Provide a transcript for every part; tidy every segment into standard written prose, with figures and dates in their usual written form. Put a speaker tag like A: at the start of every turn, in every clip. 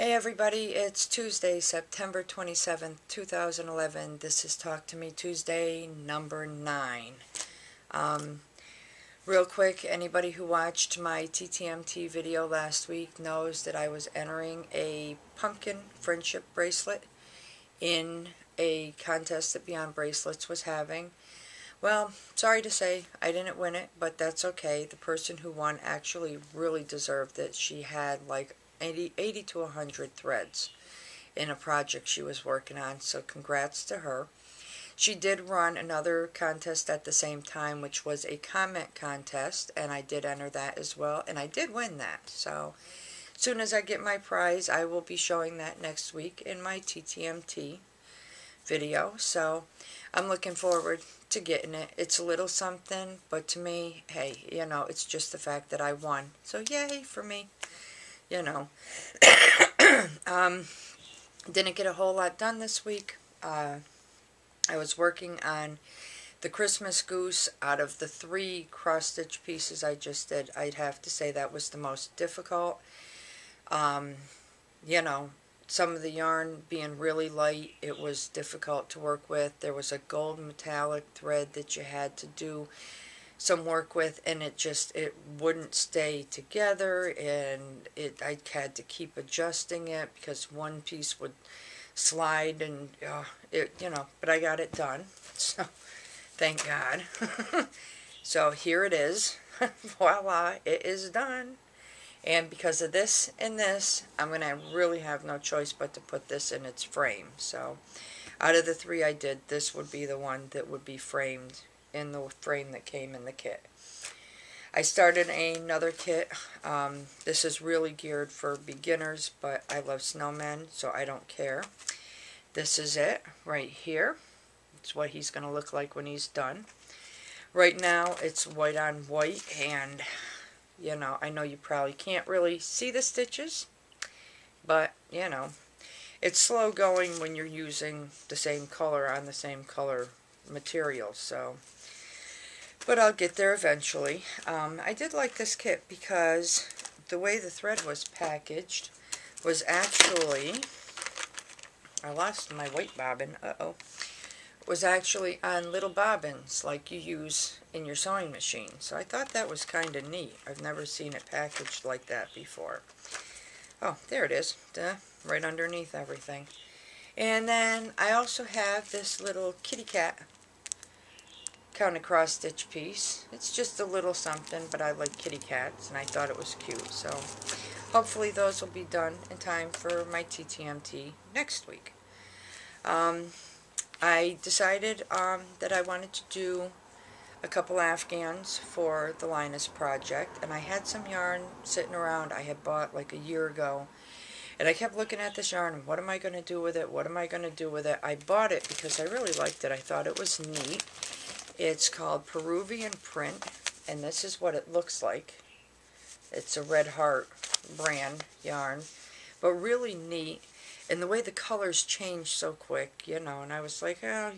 A: Hey everybody, it's Tuesday, September 27th, 2011. This is Talk to Me Tuesday number 9. Real quick, anybody who watched my TTMT video last week knows that I was entering a pumpkin friendship bracelet in a contest that Beyond Bracelets was having. Well, sorry to say, I didn't win it, but that's okay. The person who won actually really deserved it. She had like 80 to 100 threads in a project she was working on, so congrats to her. She did run another contest at the same time, which was a comment contest, and I did enter that as well, and I did win that. So as soon as I get my prize, I will be showing that next week in my TTMT video. So I'm looking forward to getting it. It's a little something, but to me, hey, it's just the fact that I won. So yay for me, Didn't get a whole lot done this week. I was working on the Christmas goose. Out of the 3 cross-stitch pieces I just did, I'd have to say that was the most difficult. Some of the yarn being really light, it was difficult to work with. There was a gold metallic thread that you had to do some work with, and it wouldn't stay together, and I had to keep adjusting it because one piece would slide, and but I got it done, so thank God. So here it is. Voila, it is done. And because of this and this, I'm going to really have no choice but to put this in its frame. So out of the 3 I did, this would be the one that would be framed in the frame that came in the kit. I started another kit. This is really geared for beginners, but I love snowmen, so I don't care. This is it right here. It's what he's going to look like when he's done. Right now it's white on white, and I know you probably can't really see the stitches, but it's slow going when you're using the same color on the same color material, so but I'll get there eventually. I did like this kit because the way the thread was packaged was actually, I lost my white bobbin, was actually on little bobbins like you use in your sewing machine. So I thought that was kind of neat. I've never seen it packaged like that before. Oh, there it is, right underneath everything. And then I also have this little kitty cat counter cross stitch piece. It's just a little something, but I like kitty cats and I thought it was cute. So hopefully those will be done in time for my TTMT next week. I decided that I wanted to do a couple Afghans for the Linus project, and I had some yarn sitting around I had bought like a year ago, and I kept looking at this yarn. What am I going to do with it? What am I going to do with it? I bought it because I really liked it. I thought it was neat. It's called Peruvian Print, and this is what it looks like. It's a Red Heart brand yarn, but really neat. And the way the colors change so quick, and I was like, oh,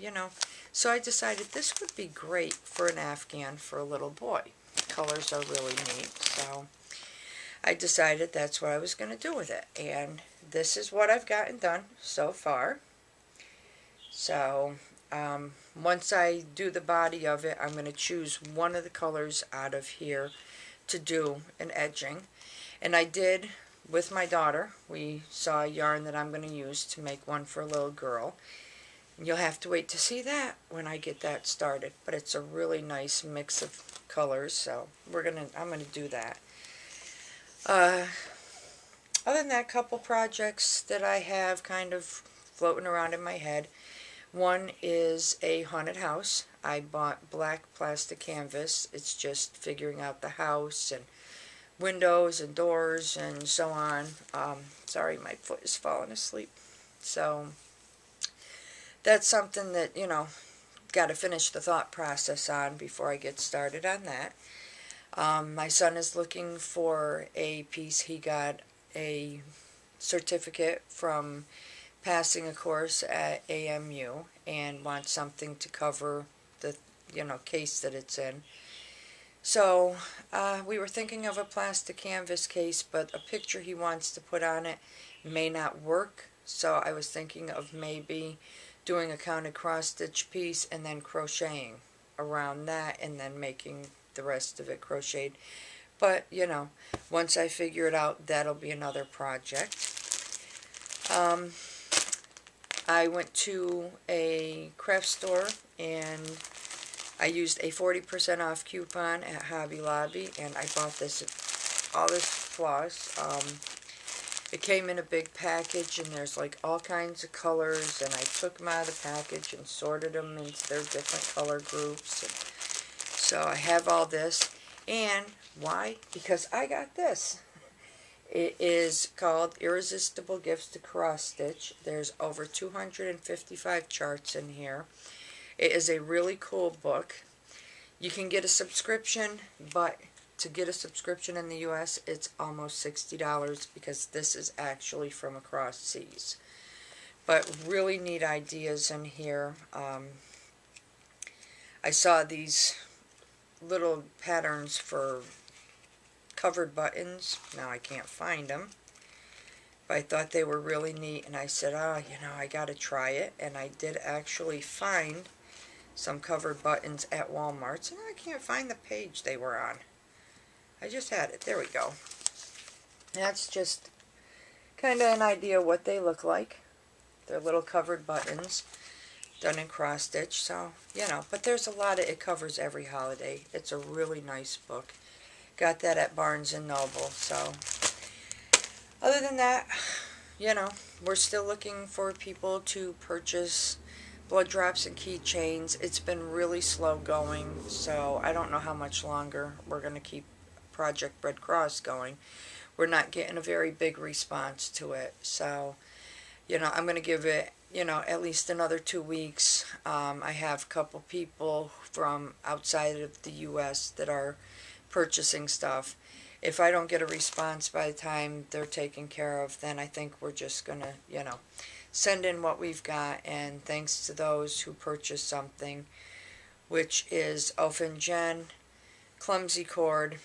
A: So I decided this would be great for an Afghan for a little boy. The colors are really neat, so I decided that's what I was going to do with it. And this is what I've gotten done so far. So once I do the body of it, I'm going to choose one of the colors out of here to do an edging. And I did, with my daughter, we saw a yarn that I'm going to use to make one for a little girl. And you'll have to wait to see that when I get that started. But it's a really nice mix of colors, so I'm going to do that. Other than that, couple projects that I have kind of floating around in my head. One is a haunted house. I bought black plastic canvas. It's just figuring out the house and windows and doors and so on. Sorry, my foot is falling asleep. So that's something that, got to finish the thought process on before I get started on that. My son is looking for a piece. He got a certificate from passing a course at AMU and wants something to cover the case that it's in. So we were thinking of a plastic canvas case, but a picture he wants to put on it may not work. So I was thinking of maybe doing a counted cross stitch piece and then crocheting around that and then making the rest of it crocheted. But, you know, once I figure it out, that'll be another project. I went to a craft store and I used a 40% off coupon at Hobby Lobby, and I bought all this floss. It came in a big package, and there's like all kinds of colors, and I took them out of the package and sorted them into their different color groups. So I have all this, and why? Because I got this. It is called Irresistible Gifts to Cross Stitch. There's over 255 charts in here. It is a really cool book. You can get a subscription, but to get a subscription in the US, it's almost $60 because this is actually from across seas. But really neat ideas in here. I saw these little patterns for covered buttons. Now I can't find them. But I thought they were really neat, and I said, you know, I got to try it. And I did actually find some covered buttons at Walmart's, and I can't find the page they were on. I just had it. There we go. That's just kind of an idea what they look like. They're little covered buttons done in cross stitch, so, you know, but there's a lot of, it covers every holiday. It's a really nice book. Got that at Barnes & Noble, so. Other than that, you know, we're still looking for people to purchase blood drops and keychains. It's been really slow going, so I don't know how much longer we're going to keep Project Red Cross going. We're not getting a very big response to it, so, you know, I'm going to give it, you know, at least another 2 weeks. I have a couple people from outside of the U.S. that are purchasing stuff. If I don't get a response by the time they're taken care of, then I think we're just going to, you know, send in what we've got, and thanks to those who purchased something, which is Elfin Jen, Clumsy Cord,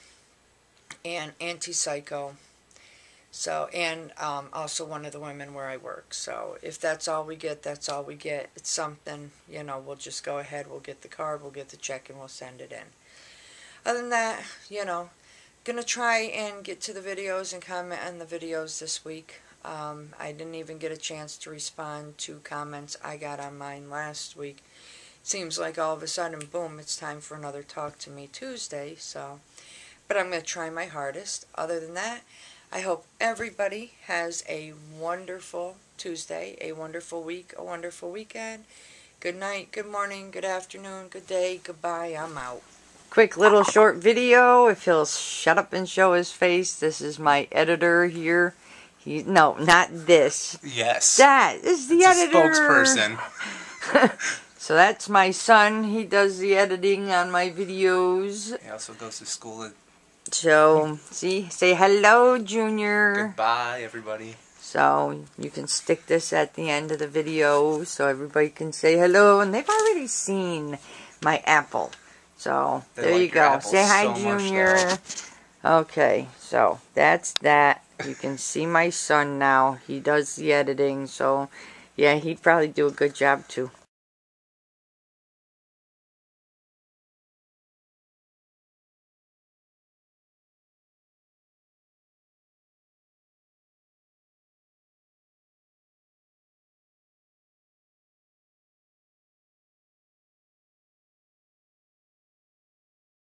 A: and Anti-Psycho. So, and also one of the women where I work. So, if that's all we get, that's all we get. It's something, you know, we'll just go ahead, we'll get the card, we'll get the check, and we'll send it in. Other than that, you know, gonna try and get to the videos and comment on the videos this week. I didn't even get a chance to respond to comments I got on mine last week. Seems like all of a sudden, boom, it's time for another Talk to Me Tuesday, so. But I'm going to try my hardest. Other than that, I hope everybody has a wonderful Tuesday, a wonderful week, a wonderful weekend. Good night, good morning, good afternoon, good day, goodbye, I'm out. Quick little short video. If he'll shut up and show his face, this is my editor here. No, not this.
B: Yes.
A: That is the editor.
B: Spokesperson.
A: So that's my son. He does the editing on my videos.
B: He also goes to school at...
A: So, see, say hello, Junior.
B: Goodbye, everybody.
A: So, you can stick this at the end of the video so everybody can say hello. And they've already seen my apple. So, there you go. Say hi, Junior. Okay, so that's that. You can see my son now. He does the editing, so yeah, he'd probably do a good job too.